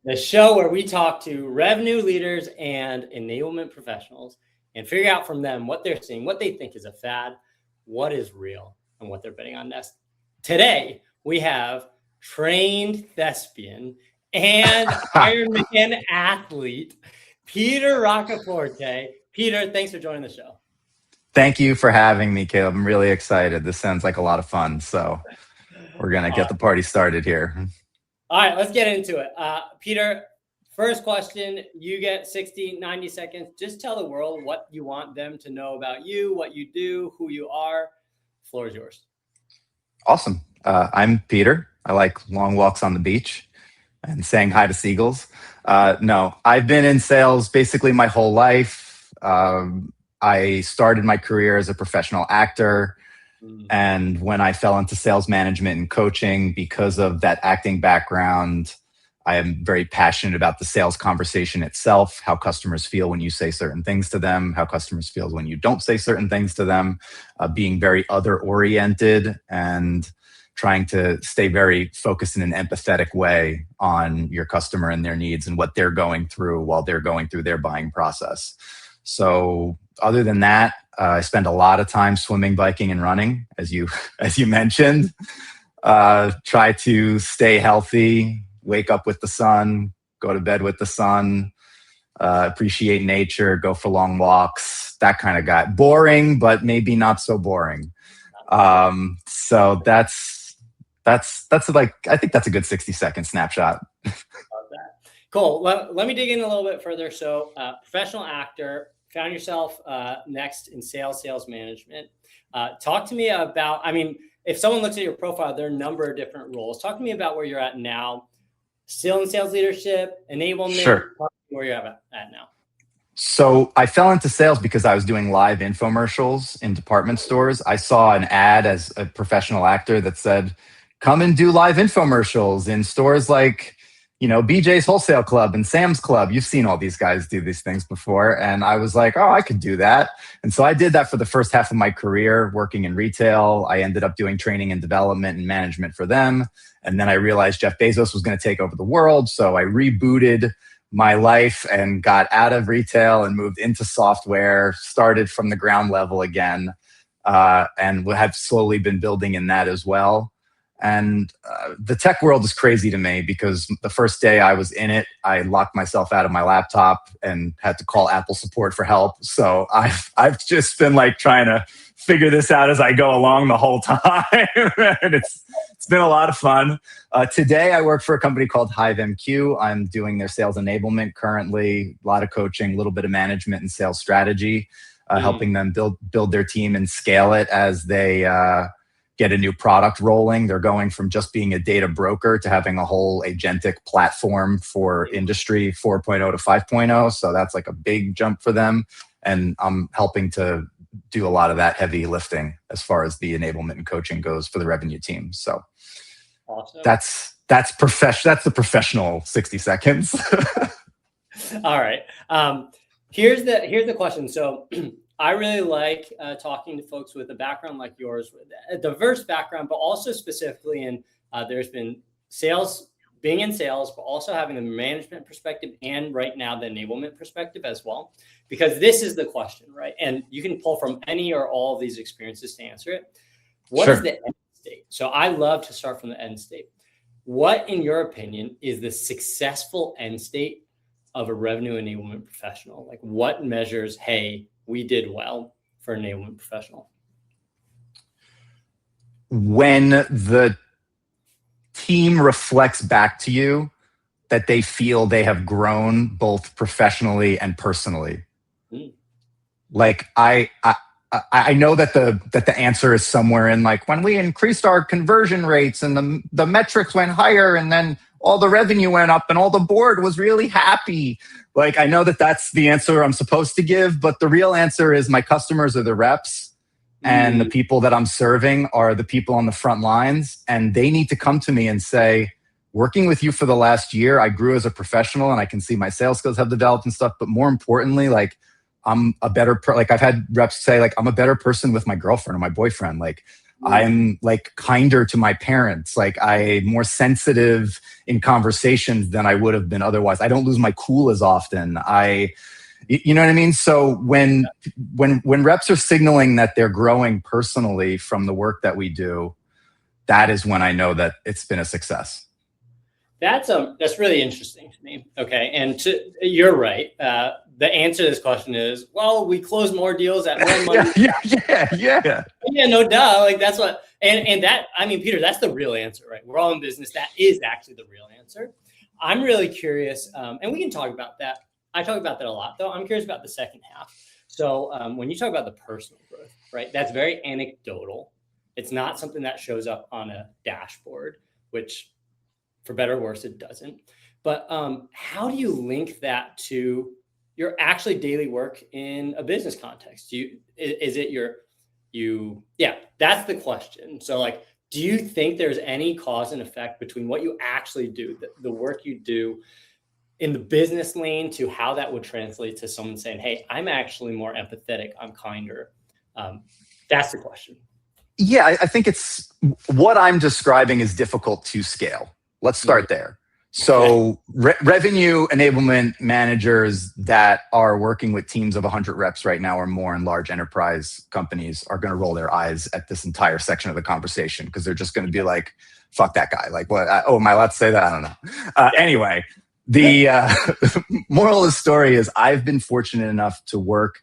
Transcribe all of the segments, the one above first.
the show where we talk to revenue leaders and enablement professionals and figure out from them what they're seeing, what they think is a fad, what is real, and what they're betting on next. Today, we have trained thespian and Ironman athlete, Peter Roccaforte. Peter, thanks for joining the show. Thank you for having me, Caleb. I'm really excited. This sounds like a lot of fun. So we're going to get the party started here. All right, let's get into it. Peter, first question, you get 60, 90 seconds. Just tell the world what you want them to know about you, what you do, who you are. The floor is yours. Awesome. I'm Peter. I like long walks on the beach and saying hi to seagulls. No, I've been in sales basically my whole life. I started my career as a professional actor. And when I fell into sales management and coaching, because of that acting background, I am very passionate about the sales conversation itself, how customers feel when you say certain things to them, how customers feel when you don't say certain things to them, being very other-oriented and trying to stay very focused in an empathetic way on your customer and their needs and what they're going through while they're going through their buying process. So other than that, I spend a lot of time swimming, biking, and running, as you mentioned. Try to stay healthy, wake up with the sun, go to bed with the sun, appreciate nature, go for long walks, that kind of guy. Boring, but maybe not so boring. So that's like, I think that's a good 60-second snapshot. Cool. Let me dig in a little bit further. So professional actor, found yourself next in sales management. Talk to me about, if someone looks at your profile, there are a number of different roles. Talk to me about where you're at now, still in sales leadership, enablement, Sure. Where you're at now. So I fell into sales because I was doing live infomercials in department stores. I saw an ad as a professional actor that said, come and do live infomercials in stores like, BJ's Wholesale Club and Sam's Club. You've seen all these guys do these things before. And I was like, oh, I could do that. And so I did that for the first half of my career working in retail. I ended up doing training and development and management for them. And then I realized Jeff Bezos was going to take over the world. So I rebooted my life and got out of retail and moved into software, started from the ground level again, and have slowly been building in that as well. And the tech world is crazy to me because the first day I was in it, I locked myself out of my laptop and had to call Apple support for help. So I've just been like trying to figure this out as I go along the whole time. And it's been a lot of fun. Today I work for a company called HiveMQ. I'm doing their sales enablement currently, a lot of coaching, a little bit of management and sales strategy, helping them build their team and scale it as they get a new product rolling. They're going from just being a data broker to having a whole agentic platform for industry 4.0 to 5.0. So that's like a big jump for them. And I'm helping to do a lot of that heavy lifting as far as the enablement and coaching goes for the revenue team. So awesome. That's the professional 60 seconds. All right. Here's the question. So I really like talking to folks with a background like yours, with a diverse background, but also specifically in there's been sales, being in sales, but also having the management perspective and right now the enablement perspective as well, because this is the question, right? And you can pull from any or all of these experiences to answer it. What is the end state? So I love to start from the end state. What, in your opinion, is the successful end state of a revenue enablement professional? Like what measures, hey, we did well for an enablement professional? When the team reflects back to you that they feel they have grown both professionally and personally. Like I know that the answer is somewhere in like when we increased our conversion rates and the metrics went higher and then all the revenue went up and all the board was really happy. Like, I know that that's the answer I'm supposed to give, but the real answer is my customers are the reps and the people that I'm serving are the people on the front lines. And they need to come to me and say, working with you for the last year, I grew as a professional and I can see my sales skills have developed and stuff. But more importantly, like I'm a better, like I've had reps say like, I'm a better person with my girlfriend or my boyfriend. Like I'm like kinder to my parents. Like I'm more sensitive in conversations than I would have been otherwise. I don't lose my cool as often. You know what I mean? So when reps are signaling that they're growing personally from the work that we do, that is when I know that it's been a success. That's really interesting to me. Okay, and you're right. The answer to this question is, well, we close more deals at more money. Yeah. Yeah, no duh. Like that's what, and that, I mean, Peter, that's the real answer, right? We're all in business. That is actually the real answer. I'm really curious, and we can talk about that. I talk about that a lot, though. I'm curious about the second half. So when you talk about the personal growth, right? That's very anecdotal. It's not something that shows up on a dashboard, which, for better or worse, it doesn't. But how do you link that to your actually daily work in a business context? Yeah, that's the question. So like, do you think there's any cause and effect between what you actually do, the work you do in the business lane, to how that would translate to someone saying, hey, I'm actually more empathetic, I'm kinder? That's the question. Yeah, I think it's what I'm describing is difficult to scale. Let's start there. So revenue enablement managers that are working with teams of 100 reps right now or more in large enterprise companies are going to roll their eyes at this entire section of the conversation, because they're just going to be like, fuck that guy. Like, what? Am I allowed to say that? I don't know. Anyway, the moral of the story is I've been fortunate enough to work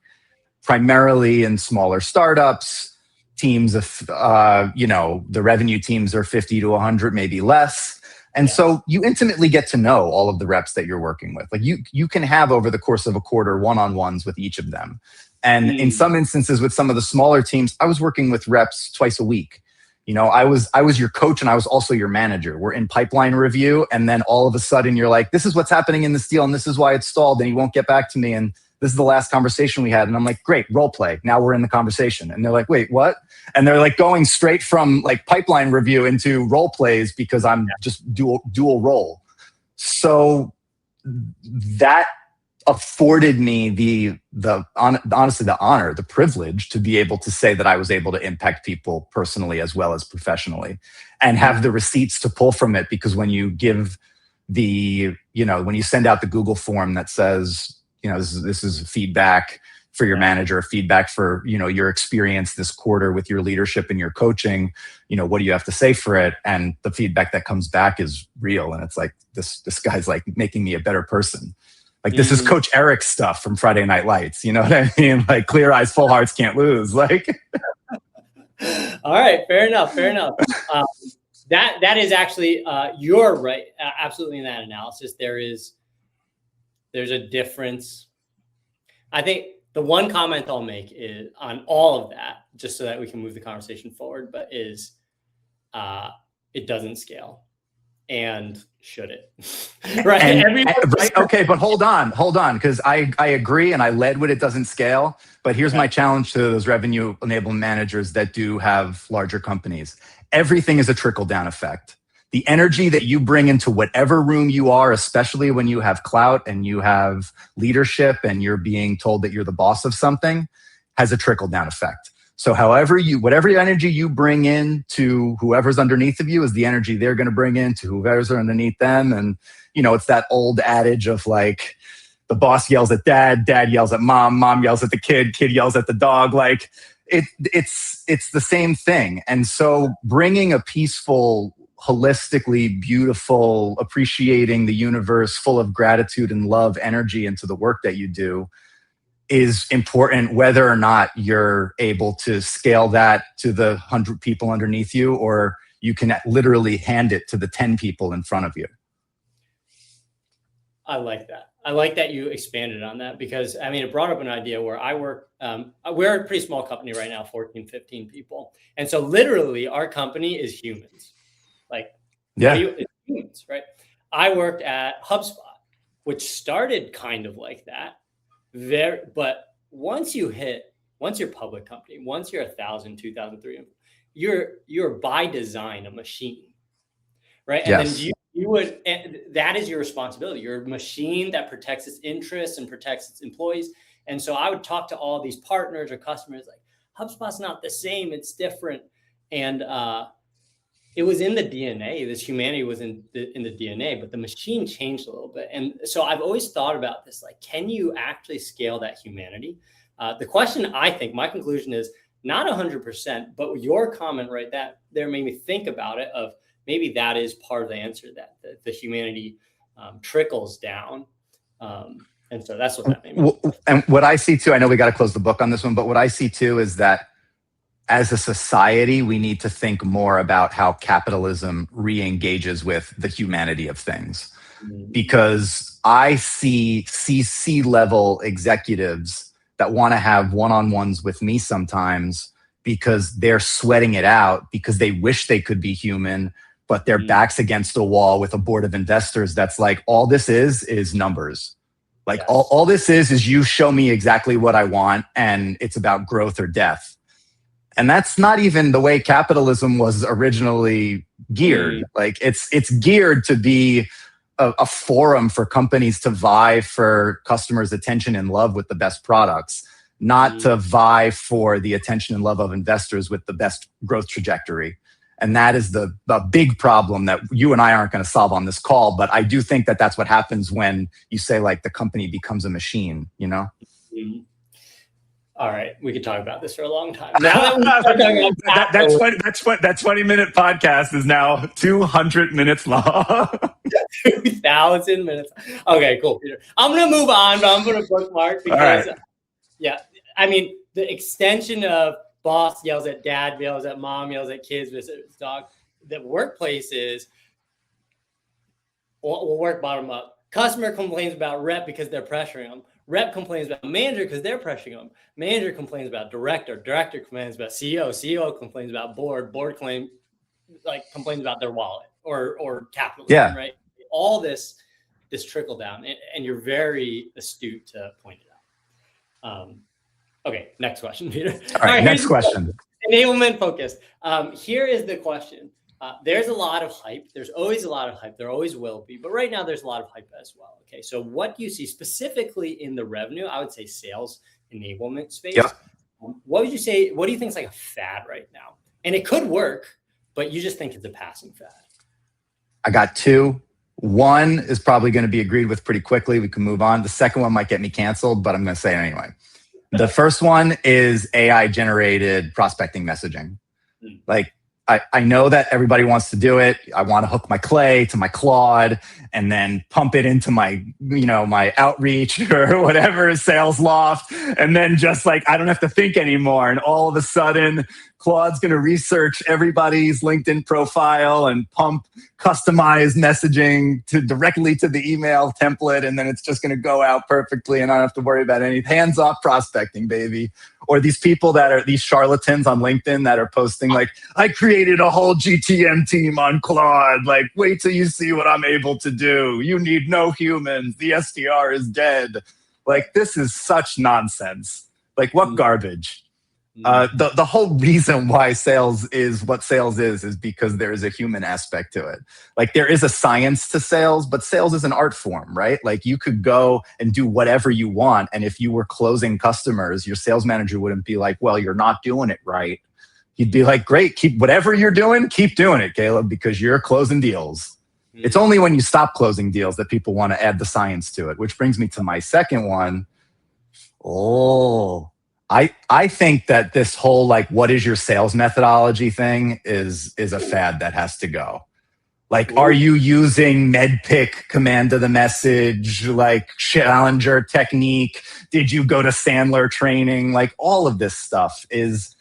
primarily in smaller startups, teams of, the revenue teams are 50 to 100, maybe less. And so you intimately get to know all of the reps that you're working with. Like you can have over the course of a quarter one-on-ones with each of them. And in some instances with some of the smaller teams, I was working with reps twice a week. You know, I was your coach and I was also your manager. We're in pipeline review. And then all of a sudden you're like, this is what's happening in this deal and this is why it's stalled and he won't get back to me. And this is the last conversation we had. And I'm like, great, role play. Now we're in the conversation. And they're like, wait, what? And they're like going straight from like pipeline review into role plays because I'm just dual role. So that afforded me honestly, the honor, the privilege to be able to say that I was able to impact people personally as well as professionally, and have the receipts to pull from it. Because when you give when you send out the Google form that says, this is feedback for your manager, feedback for, your experience this quarter with your leadership and your coaching, what do you have to say for it? And the feedback that comes back is real. And it's like, this guy's like making me a better person. Like this is Coach Eric's stuff from Friday Night Lights. You know what I mean? Like clear eyes, full hearts can't lose. Like, all right, fair enough. That is actually, you're right. Absolutely. In that analysis, there's a difference. I think the one comment I'll make is on all of that, just so that we can move the conversation forward, but is it doesn't scale. And should it? Right. Right. Okay. But hold on. Because I agree. And I led with it doesn't scale. But here's my challenge to those revenue enablement managers that do have larger companies. Everything is a trickle-down effect. The energy that you bring into whatever room you are, especially when you have clout and you have leadership and you're being told that you're the boss of something, has a trickle-down effect. So whatever energy you bring in to whoever's underneath of you is the energy they're going to bring in to whoever's underneath them. And, it's that old adage of like, the boss yells at dad yells at mom yells at the kid yells at the dog. Like it's the same thing. And so bringing a peaceful, holistically beautiful, appreciating the universe, full of gratitude and love energy into the work that you do is important, whether or not you're able to scale that to the 100 people underneath you, or you can literally hand it to the 10 people in front of you. I like that. I like that you expanded on that, because it brought up an idea where I work. We're a pretty small company right now, 14, 15 people. And so literally our company is humans. Like, it's humans, right? I worked at HubSpot, which started kind of like that. But once you're a public company, once you're 1,000, 2,000, 3,000, you're by design a machine, right? And then and that is your responsibility. You're a machine that protects its interests and protects its employees. And so I would talk to all these partners or customers like, HubSpot's not the same, it's different. And it was in the DNA. This humanity was in the DNA, but the machine changed a little bit. And so I've always thought about this, like, can you actually scale that humanity? The question, I think, my conclusion is not 100%, but your comment right there made me think about it, of maybe that is part of the answer, that the humanity trickles down. And so that's what that made me. And what I see too, I know we got to close the book on this one, but what I see too is that as a society, we need to think more about how capitalism re-engages with the humanity of things. Because I see C-level executives that want to have one-on-ones with me sometimes because they're sweating it out because they wish they could be human, but their back's against the wall with a board of investors that's like, all this is numbers. Like, yes. all this is you show me exactly what I want, and it's about growth or death. And that's not even the way capitalism was originally geared. Like, it's geared to be a forum for companies to vie for customers' attention and love with the best products, not to vie for the attention and love of investors with the best growth trajectory. And that is the big problem that you and I aren't going to solve on this call. But I do think that that's what happens when you say, like, the company becomes a machine, you know? All right, we could talk about this for a long time. Now that that 20-minute podcast is now 200 minutes long. 2,000 minutes. Okay, cool, Peter. I'm gonna move on, but I'm gonna bookmark because, yeah, I mean, the extension of boss yells at dad, yells at mom, yells at kids, visits dog. The workplace is, we'll work bottom up. Customer complains about rep because they're pressuring them. Rep complains about manager because they're pressuring them. Manager complains about director. Director complains about CEO. CEO complains about board. Board complains about their wallet or capitalism, right? All this trickle down, and you're very astute to point it out. Okay, next question, Peter. All right, next question. Enablement focused. Here is the question. There's a lot of hype. There's always a lot of hype. There always will be. But right now, there's a lot of hype as well. Okay, so what do you see specifically in the revenue? I would say sales enablement space. Yeah. What would you say? What do you think is like a fad right now? And it could work, but you just think it's a passing fad. I got two. One is probably going to be agreed with pretty quickly. We can move on. The second one might get me canceled, but I'm going to say it anyway. The first one is AI-generated prospecting messaging. Like, I know that everybody wants to do it. I want to hook my Clay to my Claude and then pump it into my, my outreach or whatever, sales loft. And then just like, I don't have to think anymore. And all of a sudden, Claude's going to research everybody's LinkedIn profile and pump customized messaging directly to the email template. And then it's just going to go out perfectly and I don't have to worry about any hands-off prospecting, baby. Or these people that are these charlatans on LinkedIn that are posting like, I created a whole GTM team on Claude. Like, wait till you see what I'm able to do. You need no humans. The SDR is dead. Like, this is such nonsense. Like, what garbage? The whole reason why sales is what sales is because there is a human aspect to it. Like, there is a science to sales, but sales is an art form, right? Like, you could go and do whatever you want. And if you were closing customers, your sales manager wouldn't be like, well, you're not doing it right. He'd be like, great, keep whatever you're doing, keep doing it, Caleb, because you're closing deals. It's only when you stop closing deals that people want to add the science to it, which brings me to my second one. I think that this whole, like, what is your sales methodology thing is a fad that has to go. Like, are you using MEDDPICC, command to the message, like Challenger technique? Did you go to Sandler training? Like, all of this stuff is,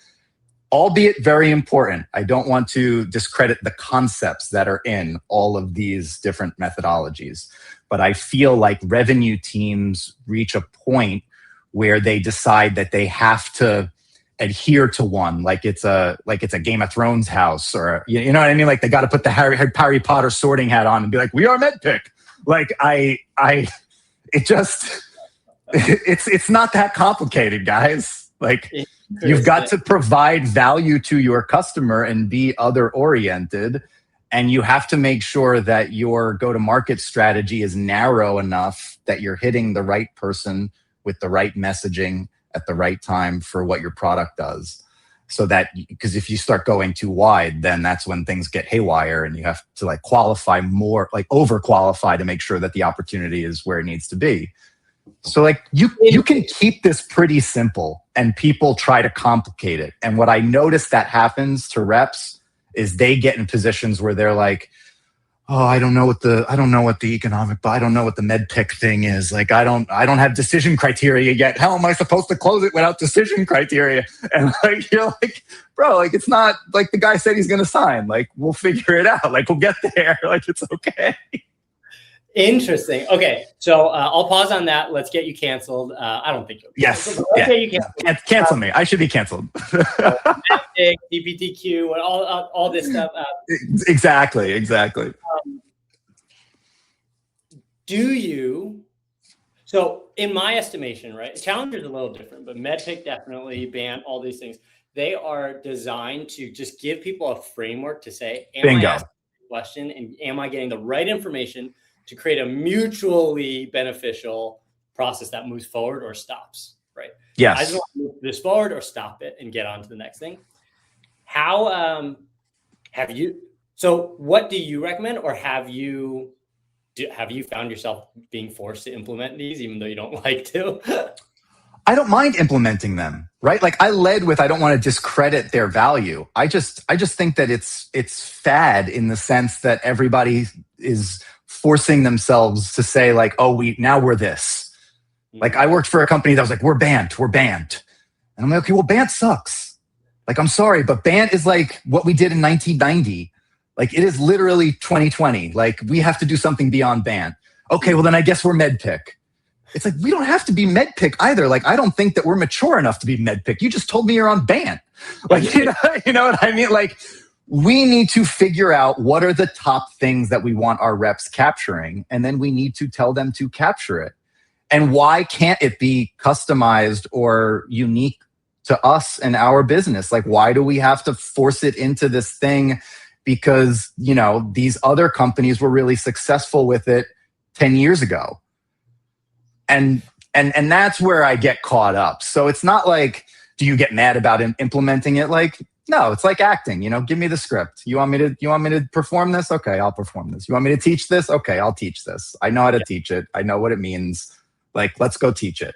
albeit very important. I don't want to discredit the concepts that are in all of these different methodologies, but I feel like revenue teams reach a point where they decide that they have to adhere to one, like it's a Game of Thrones house, or you know what I mean? Like, they got to put the Harry Potter sorting hat on and be like, we are MEDDPICC. Like, it's not that complicated, guys. Like, you've got to provide value to your customer and be other oriented. And you have to make sure that your go-to-market strategy is narrow enough that you're hitting the right person with the right messaging at the right time for what your product does. so that, because if you start going too wide, then that's when things get haywire and you have to like qualify more, like over qualify to make sure that the opportunity is where it needs to be. So like you can keep this pretty simple and people try to complicate it. And what I notice that happens to reps is they get in positions where they're like, oh, I don't know what the economic, but I don't know what the MEDDPICC thing is. Like, I don't have decision criteria yet. How am I supposed to close it without decision criteria? And like, you're like, bro, like, it's not like the guy said he's going to sign. Like, we'll figure it out. Like, we'll get there. Like, it's okay. Interesting. Okay. So I'll pause on that. Let's get you canceled. I don't think you'll be canceled. Yes. Yeah. You canceled. Cancel me. I should be canceled. DPTQ, all this stuff. Exactly. So in my estimation, right, Challenger's a little different, but MEDDPICC definitely, BANT, all these things, they are designed to just give people a framework to say, am I asking a question and am I getting the right information to create a mutually beneficial process that moves forward or stops, right? Yes. I just want to move this forward or stop it and get on to the next thing. How so what do you recommend, or have you found yourself being forced to implement these even though you don't like to? I don't mind implementing them, right? Like I led with, I don't want to discredit their value. I just think that it's fad in the sense that everybody is forcing themselves to say like, oh, we're this. Like I worked for a company that was like, we're BANT. And I'm like, okay, well, BANT sucks. Like, I'm sorry, but BANT is like what we did in 1990. Like it is literally 2020. Like we have to do something beyond BANT. Okay, well then I guess we're MEDDPICC. It's like, we don't have to be MEDDPICC either. Like, I don't think that we're mature enough to be MEDDPICC. You just told me you're on BANT. Like, you know what I mean? Like, we need to figure out what are the top things that we want our reps capturing, and then we need to tell them to capture it. And why can't it be customized or unique to us and our business? Like, why do we have to force it into this thing? Because, you know, these other companies were really successful with it 10 years ago. And that's where I get caught up. So it's not like, do you get mad about implementing it? Like, no, it's like acting, you know, give me the script. You want me to perform this? Okay, I'll perform this. You want me to teach this? Okay, I'll teach this. I know how to teach it. I know what it means. Like, let's go teach it.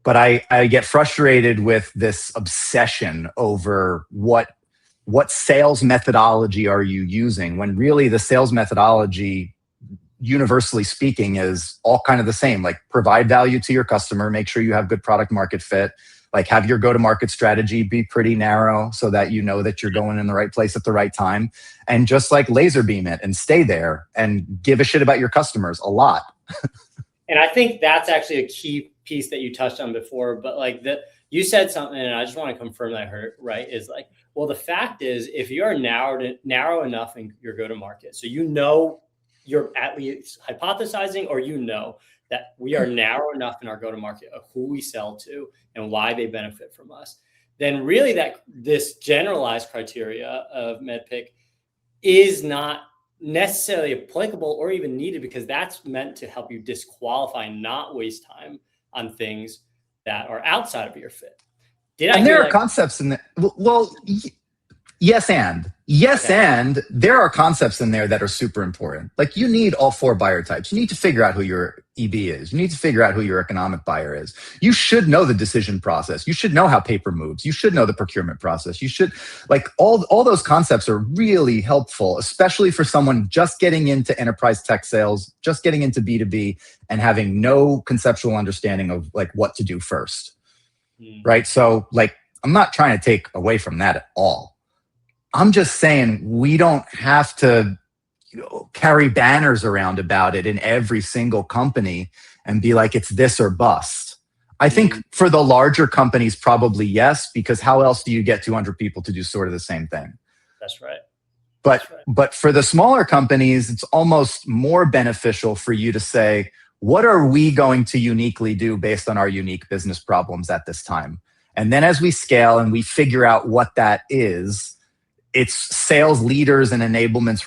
But I get frustrated with this obsession over what sales methodology are you using, when really the sales methodology, universally speaking, is all kind of the same. Like, provide value to your customer, make sure you have good product market fit, like have your go-to-market strategy be pretty narrow so that you know that you're going in the right place at the right time, and just like laser beam it and stay there and give a shit about your customers a lot. And I think that's actually a key piece that you touched on before, but like you said something, and I just want to confirm that I heard right, is like, well, the fact is, if you are narrow enough in your go-to-market, so you know you're at least hypothesizing, or you know that we are narrow enough in our go-to-market of who we sell to and why they benefit from us, then really that this generalized criteria of MEDDPICC is not necessarily applicable or even needed, because that's meant to help you disqualify and not waste time on things that are outside of your fit. And there are concepts in there. Well, yes, and there are concepts in there that are super important. Like, you need all four buyer types. You need to figure out who your EB is. You need to figure out who your economic buyer is. You should know the decision process. You should know how paper moves. You should know the procurement process. You should, like, all those concepts are really helpful, especially for someone just getting into enterprise tech sales, just getting into B2B, and having no conceptual understanding of like what to do first. Right? So like, I'm not trying to take away from that at all. I'm just saying we don't have to, carry banners around about it in every single company and be like, it's this or bust. I think for the larger companies, probably yes, because how else do you get 200 people to do sort of the same thing? That's right. But for the smaller companies, it's almost more beneficial for you to say, what are we going to uniquely do based on our unique business problems at this time? And then as we scale and we figure out what that is, it's sales leaders and enablement's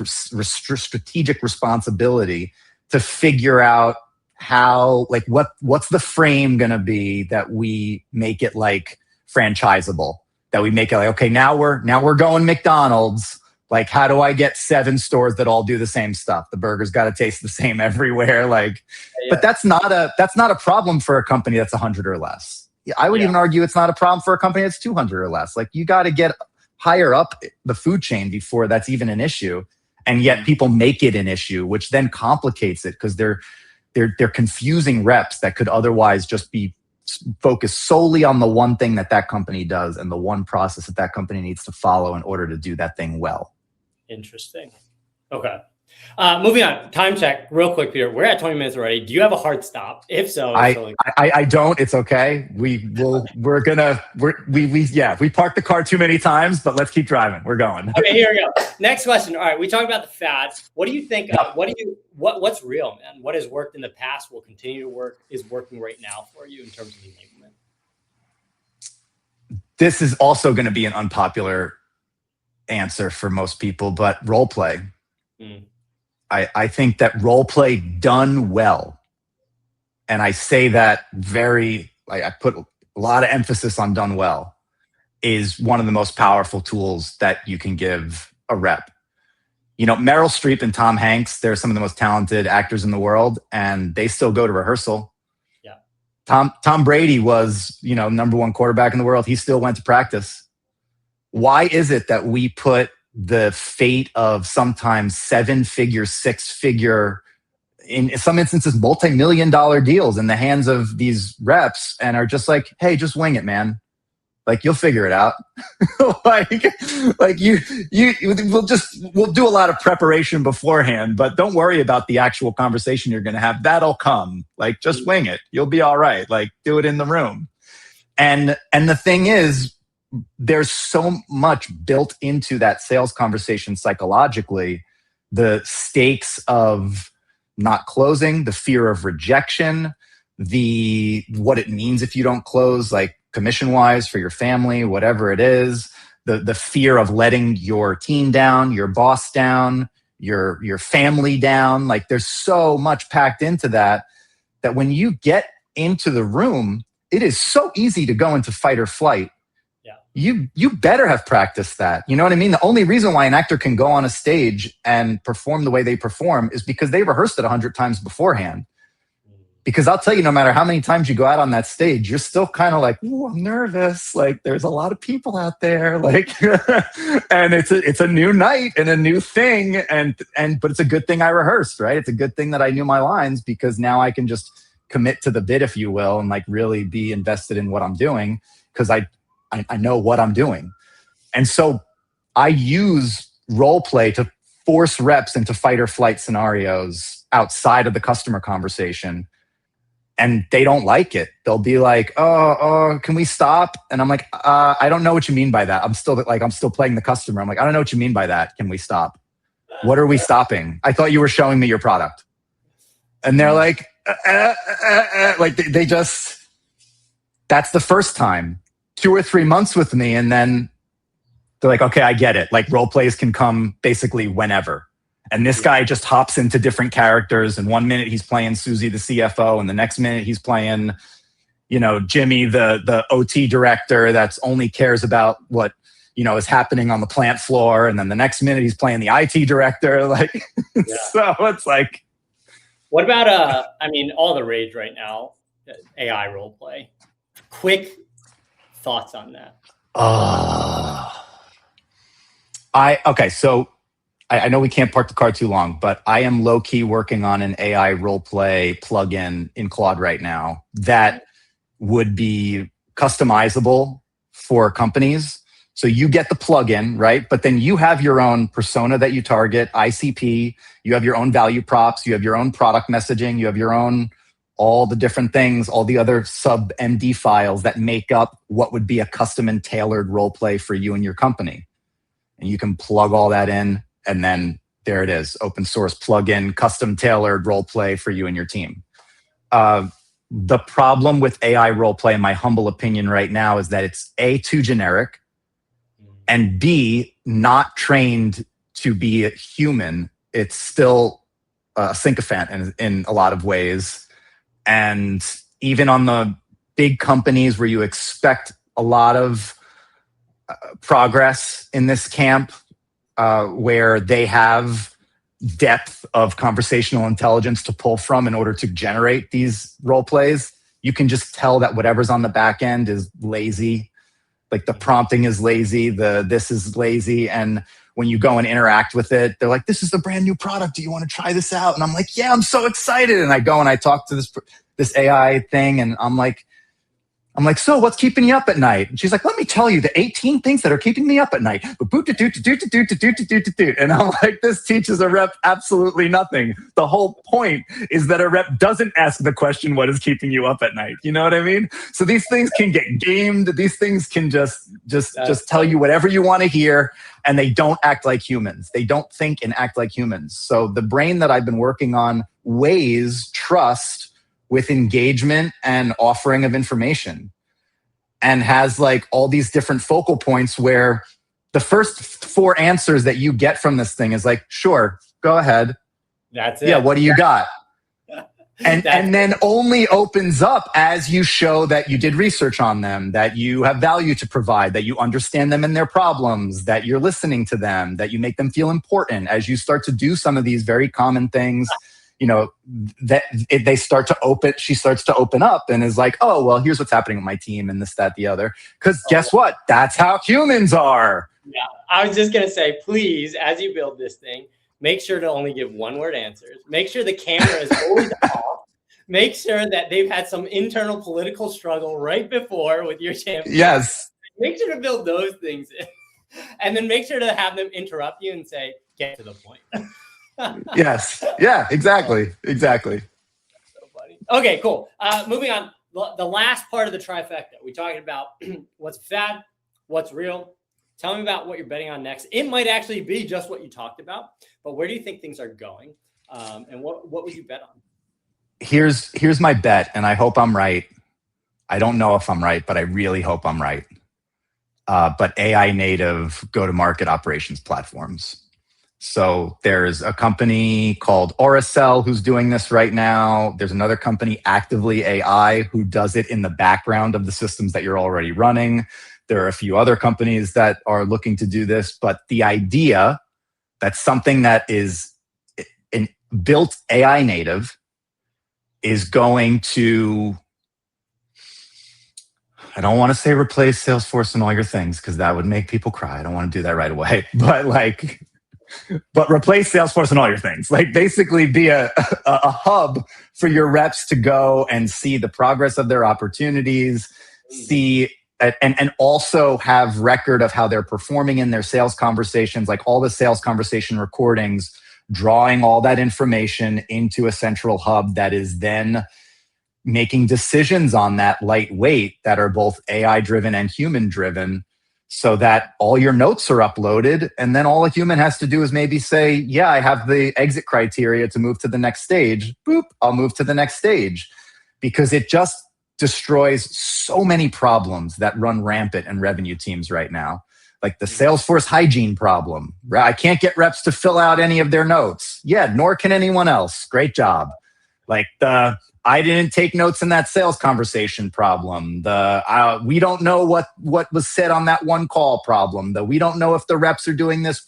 strategic responsibility to figure out how, like, what's the frame going to be that we make it like franchisable, that we make it like, okay, now we're going McDonald's. Like, how do I get 7 stores that all do the same stuff? The burger's got to taste the same everywhere. Like, but that's not a problem for a company that's 100 or less. I would even argue it's not a problem for a company that's 200 or less. Like, you got to get higher up the food chain before that's even an issue. And yet people make it an issue, which then complicates it because they're confusing reps that could otherwise just be focused solely on the one thing that company does and the one process that company needs to follow in order to do that thing well. Interesting. Okay. Moving on. Time check real quick, Peter. We're at 20 minutes already. Do you have a hard stop? If so, I don't. It's okay. We parked the car too many times, but let's keep driving. We're going. Okay, here we go. Next question. All right. We talked about the fads. What do you think? What's real, man? What has worked in the past will continue to work, is working right now for you in terms of enablement? This is also going to be an unpopular answer for most people, but role play. I think that role play done well, and I say that I put a lot of emphasis on done well, is one of the most powerful tools that you can give a rep. You know, Meryl Streep and Tom Hanks, they're some of the most talented actors in the world, and they still go to rehearsal. Yeah. Tom Brady was, number 1 quarterback in the world. He still went to practice. Why is it that we put the fate of sometimes 7-figure, 6-figure, in some instances, multi-million-dollar deals in the hands of these reps and are just like, hey, just wing it, man. Like, you'll figure it out. we'll do a lot of preparation beforehand, but don't worry about the actual conversation you're going to have. That'll come. Like, just wing it. You'll be all right. Like, do it in the room. And the thing is, there's so much built into that sales conversation psychologically. The stakes of not closing, the fear of rejection, what it means if you don't close, like commission-wise for your family, whatever it is, the fear of letting your team down, your boss down, your family down. Like, there's so much packed into that when you get into the room, it is so easy to go into fight or flight. You better have practiced that. You know what I mean? The only reason why an actor can go on a stage and perform the way they perform is because they rehearsed it 100 times beforehand. Because I'll tell you, no matter how many times you go out on that stage, you're still kind of like, ooh, I'm nervous. Like, there's a lot of people out there. Like, and it's a new night and a new thing. But it's a good thing I rehearsed, right? It's a good thing that I knew my lines, because now I can just commit to the bit, if you will, and like really be invested in what I'm doing, because I know what I'm doing. And so I use role play to force reps into fight or flight scenarios outside of the customer conversation. And they don't like it. They'll be like, oh, can we stop? And I'm like, I don't know what you mean by that. I'm still playing the customer. I'm like, I don't know what you mean by that. Can we stop? What are we stopping? I thought you were showing me your product. And they're like, like they just, that's the first time. 2 or 3 months with me, and then they're like, okay, I get it. Like, role plays can come basically whenever. And this guy just hops into different characters, and 1 minute he's playing Susie, the CFO, and the next minute he's playing, Jimmy, the OT director that's only cares about what, is happening on the plant floor. And then the next minute he's playing the IT director. Like, so it's like. What about, all the rage right now, AI role play? Quick thoughts on that? So I know we can't park the car too long, but I am low-key working on an AI role play plugin in Claude right now that would be customizable for companies. So you get the plugin, right? But then you have your own persona that you target, ICP, you have your own value props, you have your own product messaging, you have your own all the different things, all the other sub MD files that make up what would be a custom and tailored role play for you and your company. And you can plug all that in, and then there it is, open source plugin, custom tailored role play for you and your team. The problem with AI role play, in my humble opinion right now, is that it's A, too generic, and B, not trained to be a human. It's still a sycophant in a lot of ways. And even on the big companies where you expect a lot of progress in this camp where they have depth of conversational intelligence to pull from in order to generate these role plays. You can just tell that whatever's on the back end is lazy. Like the prompting is lazy, this is lazy. And when you go and interact with it, they're like, this is a brand new product. Do you want to try this out? And I'm like, yeah, I'm so excited. And I go and I talk to this AI thing. And I'm like, so what's keeping you up at night? And she's like, let me tell you the 18 things that are keeping me up at night. And I'm like, this teaches a rep absolutely nothing. The whole point is that a rep doesn't ask the question, what is keeping you up at night? You know what I mean? So these things can get gamed. These things can just tell you whatever you want to hear. And they don't act like humans. They don't think and act like humans. So the brain that I've been working on weighs trust with engagement and offering of information, and has like all these different focal points where the first 4 answers that you get from this thing is like, sure, go ahead. That's it. Yeah, what do you got? And then only opens up as you show that you did research on them, that you have value to provide, that you understand them and their problems, that you're listening to them, that you make them feel important. As you start to do some of these very common things, you know, she starts to open up and is like, oh, well, here's what's happening with my team and this, that, the other. Because guess what? That's how humans are. Yeah, I was just going to say, please, as you build this thing, make sure to only give 1-word answers. Make sure the camera is always off. Make sure that they've had some internal political struggle right before with your champion. Yes. Make sure to build those things in. And then make sure to have them interrupt you and say, get to the point. Yes. Yeah, exactly. Exactly. So funny. Okay, cool. Moving on. The last part of the trifecta. We talked about what's fad, what's real. Tell me about what you're betting on next. It might actually be just what you talked about, but where do you think things are going? And what would you bet on? Here's my bet, and I hope I'm right. I don't know if I'm right, but I really hope I'm right. But AI native go-to-market operations platforms. So there's a company called Oracell who's doing this right now. There's another company, Actively AI, who does it in the background of the systems that you're already running. There are a few other companies that are looking to do this, but the idea that something that is built AI native is going to, I don't want to say replace Salesforce and all your things, because that would make people cry. I don't want to do that right away, but replace Salesforce and all your things. Like basically be a hub for your reps to go and see the progress of their opportunities, see and also have record of how they're performing in their sales conversations, like all the sales conversation recordings, drawing all that information into a central hub that is then making decisions on that lightweight that are both AI driven and human driven, so that all your notes are uploaded. And then all a human has to do is maybe say, yeah, I have the exit criteria to move to the next stage. Boop, I'll move to the next stage. Because it just destroys so many problems that run rampant in revenue teams right now. Like the Salesforce hygiene problem. I can't get reps to fill out any of their notes. Yeah, nor can anyone else. Great job. Like the I didn't take notes in that sales conversation problem. The we don't know what was said on that one call problem. The we don't know if the reps are doing this.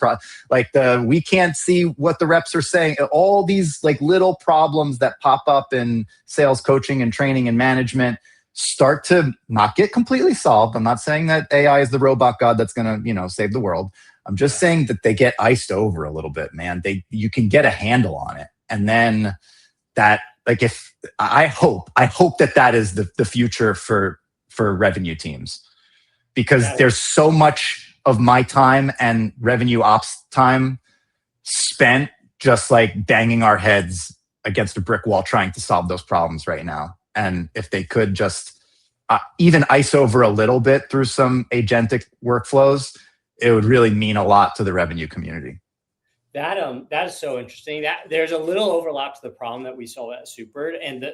We can't see what the reps are saying. All these like little problems that pop up in sales coaching and training and management start to not get completely solved. I'm not saying that AI is the robot god that's going to save the world. I'm just saying that they get iced over a little bit, man. You can get a handle on it, and then that. Like if I hope that is the future for revenue teams, because there's so much of my time and revenue ops time spent just like banging our heads against a brick wall trying to solve those problems right now. And if they could just even ice over a little bit through some agentic workflows, it would really mean a lot to the revenue community. That is so interesting. That there's a little overlap to the problem that we saw at Super, and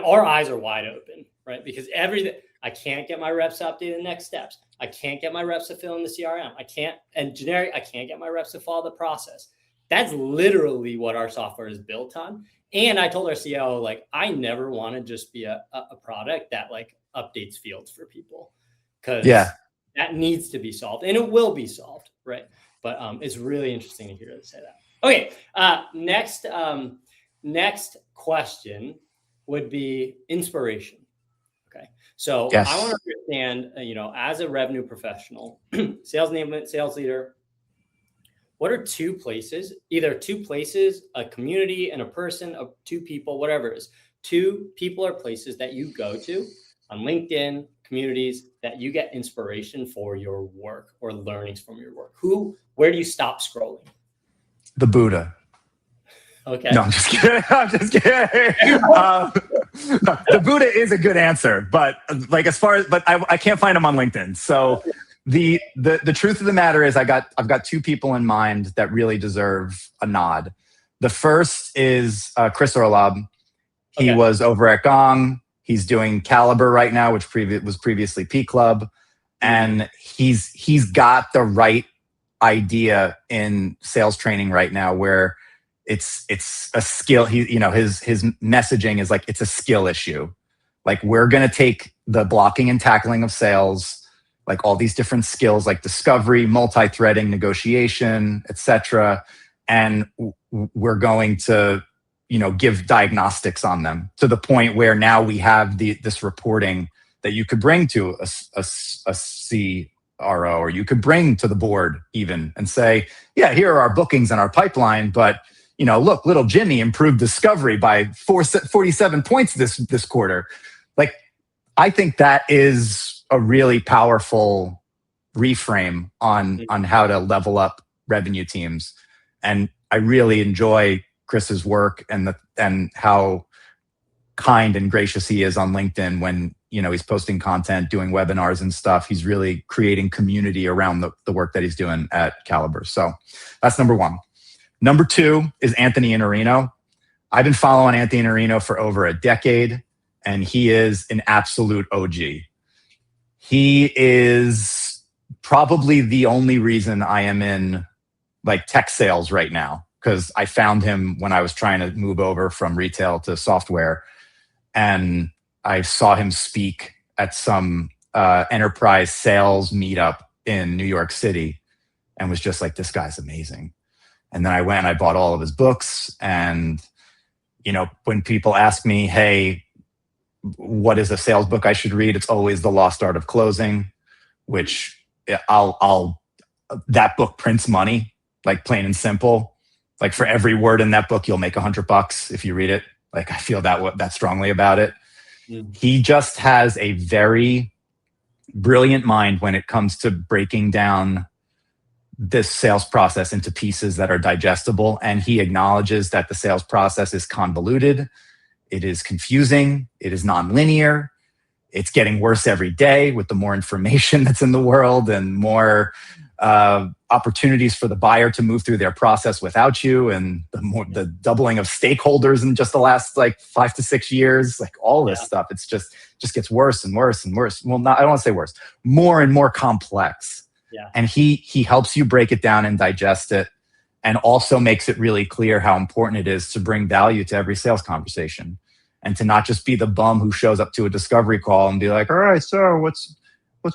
our eyes are wide open, right? Because I can't get my reps to update the next steps. I can't get my reps to fill in the CRM. I can't get my reps to follow the process. That's literally what our software is built on. And I told our CEO, like, I never want to just be a product that like updates fields for people. Because that needs to be solved, and it will be solved, right? But it's really interesting to hear you say that. Okay, next question would be inspiration. Okay, so Yes. I want to understand, as a revenue professional, sales enablement, sales leader, what are two places, a community and a person, two people, whatever it is, two people or places that you go to on LinkedIn, communities that you get inspiration for your work or learnings from your work? Where do you stop scrolling? The Buddha. Okay. No, I'm just kidding. I'm just kidding. No, the Buddha is a good answer, but like I can't find him on LinkedIn. So the truth of the matter is I've got two people in mind that really deserve a nod. The first is Chris Orlob. He was over at Gong. He's doing Caliber right now, which was previously P Club, and he's got the right idea in sales training right now, where it's a skill. His messaging is like, it's a skill issue. Like, we're going to take the blocking and tackling of sales, like all these different skills like discovery, multi-threading, negotiation, etc., and we're going to give diagnostics on them to the point where now we have this reporting that you could bring to a CRO, or you could bring to the board even, and say, yeah, here are our bookings and our pipeline, but look, little Jimmy improved discovery by 47 points this quarter. Like, I think that is a really powerful reframe on how to level up revenue teams. And I really enjoy Chris's work and how kind and gracious he is on LinkedIn when he's posting content, doing webinars and stuff. He's really creating community around the work that he's doing at Caliber. So that's number one. Number two is Anthony Iannarino. I've been following Anthony Iannarino for over a decade, and he is an absolute OG. He is probably the only reason I am in like tech sales right now, because I found him when I was trying to move over from retail to software, and I saw him speak at some enterprise sales meetup in New York City, and was just like, this guy's amazing. And then I went and I bought all of his books. And, when people ask me, hey, what is a sales book I should read? It's always The Lost Art of Closing, which that book prints money, like plain and simple. Like, for every word in that book, you'll make $100 if you read it. Like, I feel that strongly about it. He just has a very brilliant mind when it comes to breaking down this sales process into pieces that are digestible. And he acknowledges that the sales process is convoluted. It is confusing. It is nonlinear. It's getting worse every day with the more information that's in the world and more opportunities for the buyer to move through their process without you, and the doubling of stakeholders in just the last 5 to 6 years, like all this stuff. It's just gets worse and worse and worse. Well, I don't want to say worse, more and more complex. Yeah. And he helps you break it down and digest it, and also makes it really clear how important it is to bring value to every sales conversation, and to not just be the bum who shows up to a discovery call and be like, all right, so what's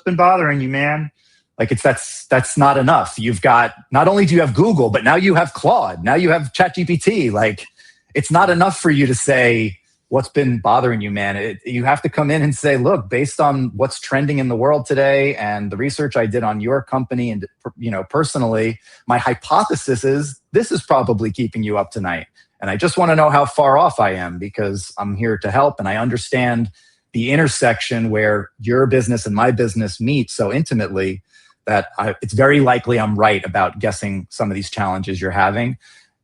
been bothering you, man? Like, that's not enough. You've got, not only do you have Google, but now you have Claude, now you have ChatGPT. Like, it's not enough for you to say, what's been bothering you, man? You have to come in and say, look, based on what's trending in the world today and the research I did on your company and, personally, my hypothesis is this is probably keeping you up tonight. And I just want to know how far off I am, because I'm here to help. And I understand the intersection where your business and my business meet so intimately that it's very likely I'm right about guessing some of these challenges you're having.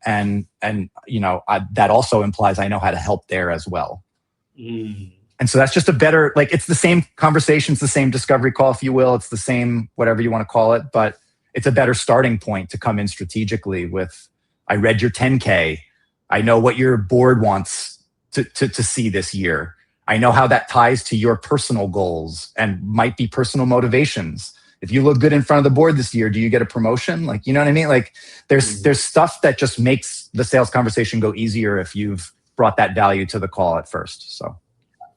And that also implies I know how to help there as well. And so that's just a better, it's the same conversation, it's the same discovery call, if you will. It's the same, whatever you want to call it, but it's a better starting point to come in strategically with, I read your 10K. I know what your board wants to see this year. I know how that ties to your personal goals and might be personal motivations. If you look good in front of the board this year, do you get a promotion? You know what I mean? There's stuff that just makes the sales conversation go easier if you've brought that value to the call at first. So,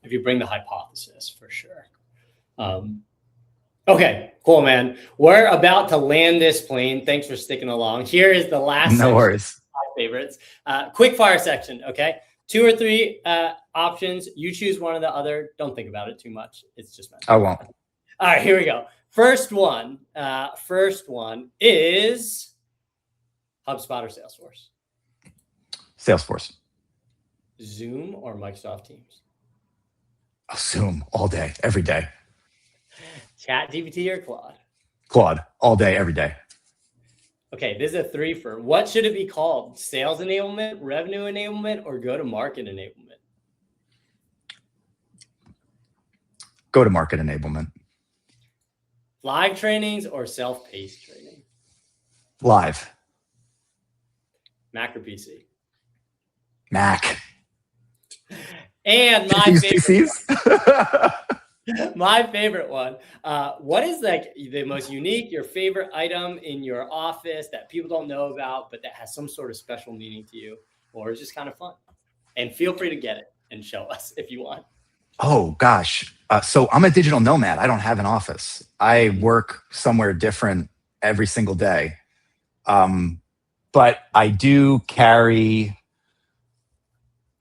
if you bring the hypothesis, for sure. Okay, cool, man. We're about to land this plane. Thanks for sticking along. Here is the last No section, worries. my favorites. Quickfire section, okay? 2 or 3 options. You choose one or the other. Don't think about it too much. It's just meant. I won't. All right, here we go. First one is HubSpot or Salesforce? Salesforce. Zoom or Microsoft Teams? Oh, Zoom all day, every day. ChatGPT or Claude? Claude all day, every day. Okay, this is a 3-fer. What should it be called? Sales enablement, revenue enablement, or go-to-market enablement? Go-to-market enablement. Live trainings or self-paced training? Live. Mac or PC? Mac. And my PCs? my favorite one. What is like the most unique, your favorite item in your office that people don't know about, but that has some sort of special meaning to you, or is just kind of fun? And feel free to get it and show us if you want. Oh, gosh. So I'm a digital nomad. I don't have an office. I work somewhere different every single day. But I do carry...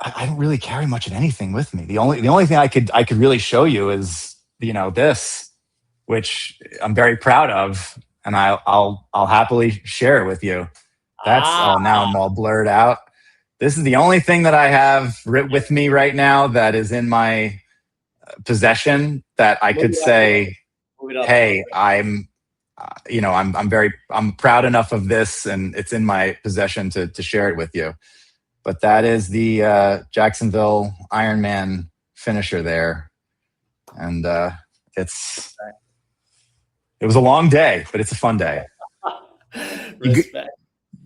I don't really carry much of anything with me. The only thing I could really show you is, this, which I'm very proud of, and I'll happily share it with you. Now I'm all blurred out. This is the only thing that I have with me right now that is in my possession that I could say, hey, I'm proud enough of this, and it's in my possession to share it with you. But that is the Jacksonville Ironman finisher there. And it was a long day, but it's a fun day. Respect.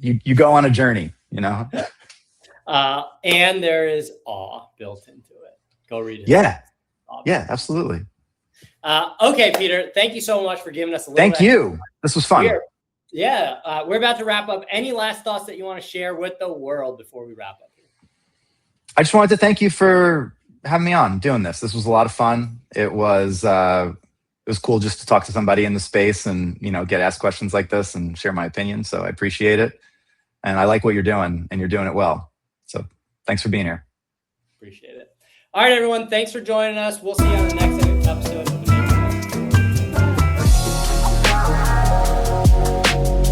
You go on a journey, And there is awe built into it. Go read it. Yeah, absolutely. Okay, Peter, thank you so much for giving us a little Thank you. This was fun. We're about to wrap up. Any last thoughts that you want to share with the world before we wrap up here? I just wanted to thank you for having me on doing this. This was a lot of fun. It was cool just to talk to somebody in the space and, get asked questions like this and share my opinion. So I appreciate it. And I like what you're doing, and you're doing it well. So thanks for being here. Appreciate it. All right, everyone. Thanks for joining us. We'll see you on the next episode of